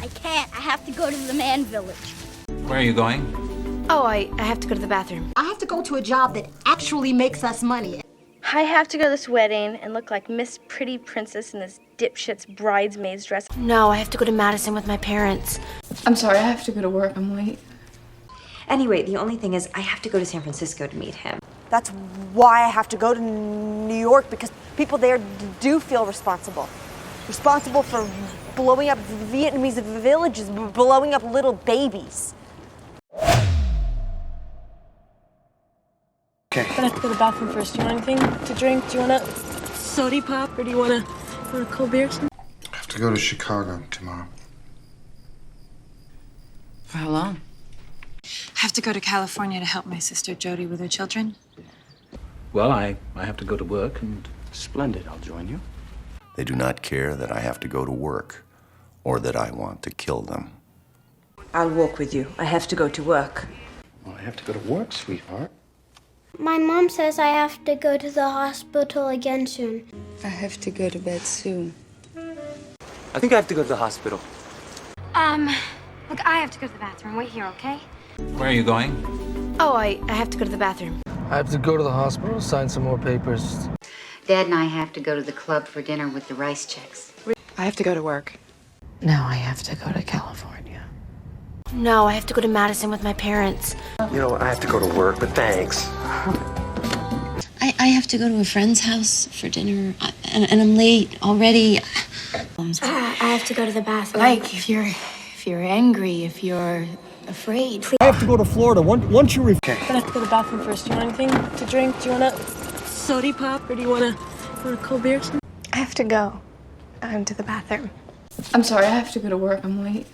I can't. I have to go to the man village. Where are you going? Oh, I have to go to the bathroom. I have to go to a job that actually makes us money. I have to go to this wedding and look like Miss Pretty Princess in this dipshit's bridesmaid's dress. No, I have to go to Madison with my parents. I'm sorry, I have to go to work. I'm late. Anyway, the only thing is I have to go to San Francisco to meet him. That's why I have to go to New York, because people there do feel responsible. Responsible for blowing up Vietnamese villages, blowing up little babies. Okay. I have to go to the bathroom first. Do you want anything to drink? Do you want a soda pop, or do you want a cold beer or something? I have to go to Chicago tomorrow. For how long? I have to go to California to help my sister Jody with her children. Well, I have to go to work and... Splendid, I'll join you. They do not care that I have to go to work or that I want to kill them. I'll walk with you. I have to go to work. Well, I have to go to work, sweetheart. My mom says I have to go to the hospital again soon. I have to go to bed soon. I think I have to go to the hospital. Look, I have to go to the bathroom. Wait here, okay? Where are you going? Oh, I have to go to the bathroom. I have to go to the hospital, sign some more papers. Dad and I have to go to the club for dinner with the rice checks. I have to go to work. Now I have to go to California. No, I have to go to Madison with my parents. You know, I have to go to work, but thanks. I have to go to a friend's house for dinner, and I'm late already. I have to go to the bathroom. Like, if you're angry, if you're afraid. I have to go to Florida. Once you I have to go to the bathroom first. Do you want anything to drink? Do you want a soda pop, or do you want a cold beer or something? I have to go to the bathroom. I'm sorry, I have to go to work. I'm late.